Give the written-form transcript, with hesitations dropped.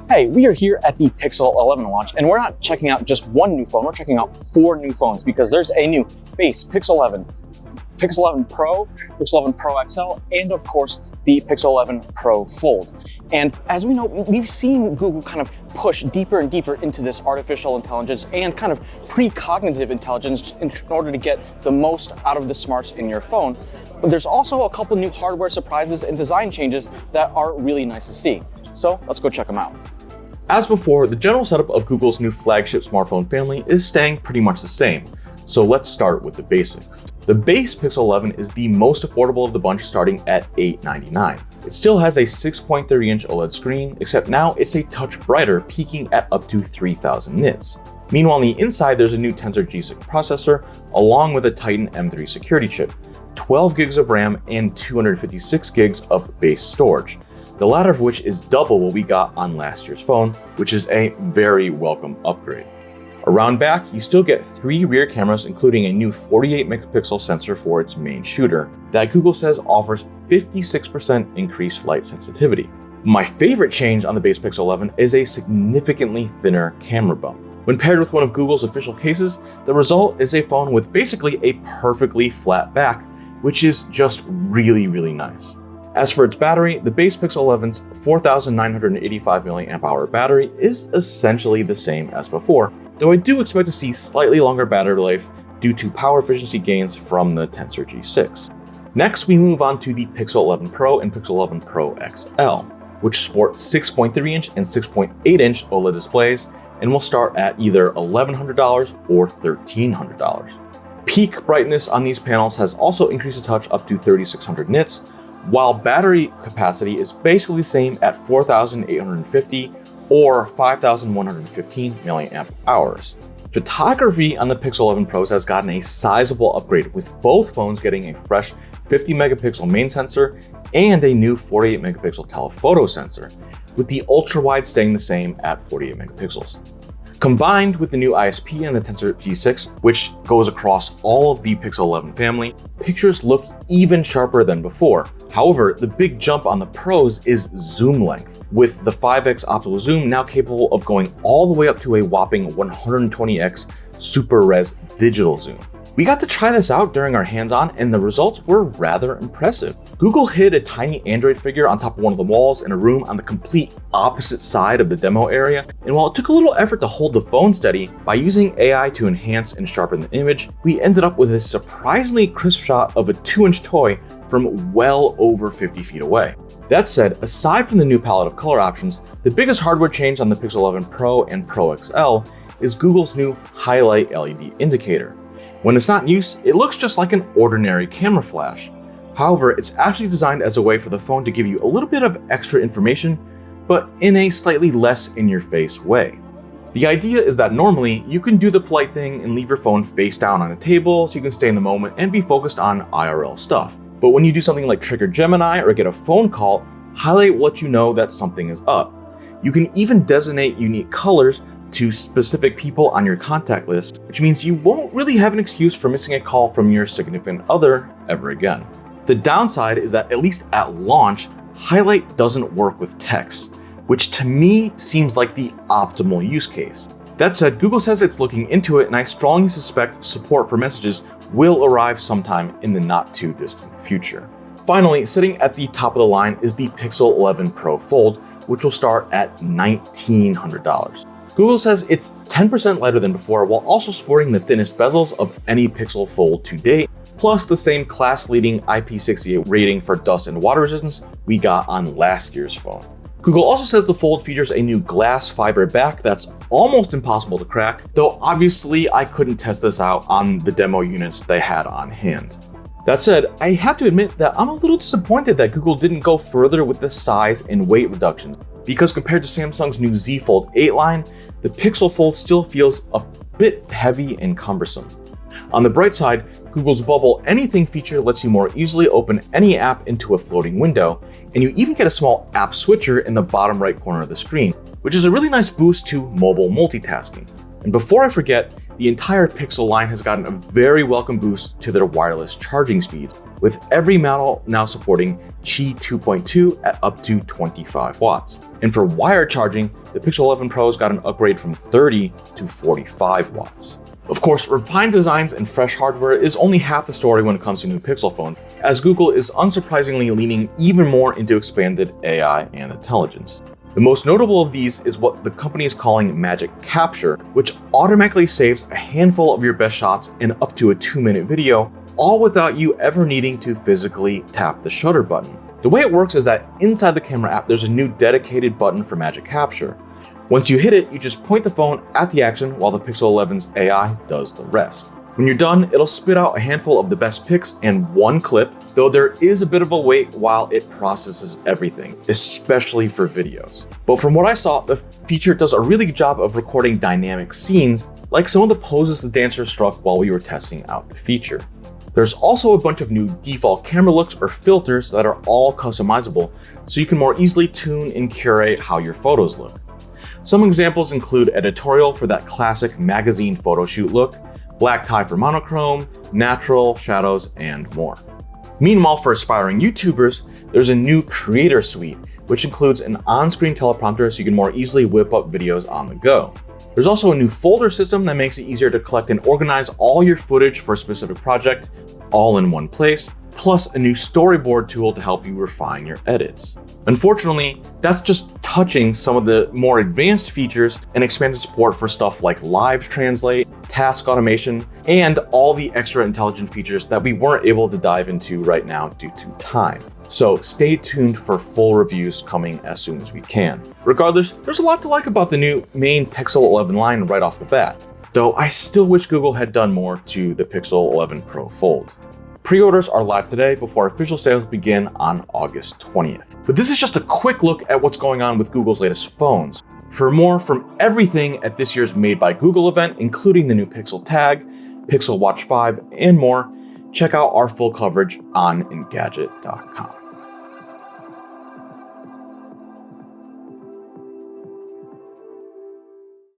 Hey, we are here at the Pixel 11 launch, and we're not checking out just one new phone, we're checking out 4 new phones because there's a new base Pixel 11, Pixel 11 Pro, Pixel 11 Pro XL, and of course, the Pixel 11 Pro Fold. And as we know, we've seen Google kind of push deeper and deeper into this artificial intelligence and kind of precognitive intelligence in order to get the most out of the smarts in your phone. But there's also a couple new hardware surprises and design changes that are really nice to see. So let's go check them out. As before, the general setup of Google's new flagship smartphone family is staying pretty much the same. So let's start with the basics. The base Pixel 11 is the most affordable of the bunch, starting at $899. It still has a 6.30-inch OLED screen, except now it's a touch brighter, peaking at up to 3000 nits. Meanwhile, on the inside, there's a new Tensor G6 processor, along with a Titan M3 security chip, 12 gigs of RAM, and 256 gigs of base storage. The latter of which is double what we got on last year's phone, which is a very welcome upgrade. Around back, you still get 3 rear cameras, including a new 48 megapixel sensor for its main shooter that Google says offers 56% increased light sensitivity. My favorite change on the base Pixel 11 is a significantly thinner camera bump. When paired with one of Google's official cases, the result is a phone with basically a perfectly flat back, which is just really nice. As for its battery, the base Pixel 11's 4,985 mAh battery is essentially the same as before, though I do expect to see slightly longer battery life due to power efficiency gains from the Tensor G6. Next, we move on to the Pixel 11 Pro and Pixel 11 Pro XL, which sport 6.3-inch and 6.8-inch OLED displays and will start at either $1,100 or $1,300. Peak brightness on these panels has also increased a touch up to 3600 nits, while battery capacity is basically the same at 4,850 or 5,115 mAh. Photography on the Pixel 11 Pros has gotten a sizable upgrade, with both phones getting a fresh 50 megapixel main sensor and a new 48 megapixel telephoto sensor, with the ultra-wide staying the same at 48 megapixels. Combined with the new ISP and the Tensor G6, which goes across all of the Pixel 11 family, pictures look even sharper than before. However, the big jump on the Pros is zoom length, with the 5x optical zoom now capable of going all the way up to a whopping 120x super res digital zoom. We got to try this out during our hands-on, and the results were rather impressive. Google hid a tiny Android figure on top of one of the walls in a room on the complete opposite side of the demo area, and while it took a little effort to hold the phone steady, by using AI to enhance and sharpen the image, we ended up with a surprisingly crisp shot of a 2-inch toy from well over 50 feet away. That said, aside from the new palette of color options, the biggest hardware change on the Pixel 11 Pro and Pro XL is Google's new HiLight LED indicator. When it's not in use, it looks just like an ordinary camera flash. However, it's actually designed as a way for the phone to give you a little bit of extra information, but in a slightly less in-your-face way. The idea is that normally you can do the polite thing and leave your phone face down on a table so you can stay in the moment and be focused on IRL stuff. But when you do something like trigger Gemini or get a phone call, HiLight will let you know that something is up. You can even designate unique colors to specific people on your contact list, which means you won't really have an excuse for missing a call from your significant other ever again. The downside is that, at least at launch, HiLight doesn't work with text, which to me seems like the optimal use case. That said, Google says it's looking into it, and I strongly suspect support for messages will arrive sometime in the not too distant future. Finally, sitting at the top of the line is the Pixel 11 Pro Fold, which will start at $1,900. Google says it's 10% lighter than before, while also sporting the thinnest bezels of any Pixel Fold to date, plus the same class-leading IP68 rating for dust and water resistance we got on last year's phone. Google also says the Fold features a new glass fiber back that's almost impossible to crack, though obviously I couldn't test this out on the demo units they had on hand. That said, I have to admit that I'm a little disappointed that Google didn't go further with the size and weight reductions, because compared to Samsung's new Z Fold 8 line, the Pixel Fold still feels a bit heavy and cumbersome. On the bright side, Google's Bubble Anything feature lets you more easily open any app into a floating window, and you even get a small app switcher in the bottom right corner of the screen, which is a really nice boost to mobile multitasking. And before I forget, the entire Pixel line has gotten a very welcome boost to their wireless charging speeds, with every model now supporting Qi 2.2 at up to 25 watts. And for wired charging, the Pixel 11 Pro's got an upgrade from 30 to 45 watts. Of course, refined designs and fresh hardware is only half the story when it comes to new Pixel phones, as Google is unsurprisingly leaning even more into expanded AI and intelligence. The most notable of these is what the company is calling Magic Capture, which automatically saves a handful of your best shots in up to a 2-minute video, all without you ever needing to physically tap the shutter button. The way it works is that inside the camera app, there's a new dedicated button for Magic Capture. Once you hit it, you just point the phone at the action while the Pixel 11's AI does the rest. When you're done, it'll spit out a handful of the best pics and one clip, though there is a bit of a wait while it processes everything, especially for videos. But from what I saw, the feature does a really good job of recording dynamic scenes, like some of the poses the dancers struck while we were testing out the feature. There's also a bunch of new default camera looks or filters that are all customizable, so you can more easily tune and curate how your photos look. Some examples include editorial for that classic magazine photo shoot look, black tie for monochrome, natural, shadows, and more. Meanwhile, for aspiring YouTubers, there's a new creator suite, which includes an on-screen teleprompter so you can more easily whip up videos on the go. There's also a new folder system that makes it easier to collect and organize all your footage for a specific project, all in one place, plus a new storyboard tool to help you refine your edits. Unfortunately, that's just touching some of the more advanced features and expanded support for stuff like live translate, task automation, and all the extra intelligent features that we weren't able to dive into right now due to time. So stay tuned for full reviews coming as soon as we can. Regardless, there's a lot to like about the new main Pixel 11 line right off the bat, though I still wish Google had done more to the Pixel 11 Pro Fold. Pre-orders are live today before official sales begin on August 20th. But this is just a quick look at what's going on with Google's latest phones. For more from everything at this year's Made by Google event, including the new Pixel Tag, Pixel Watch 5, and more, check out our full coverage on Engadget.com.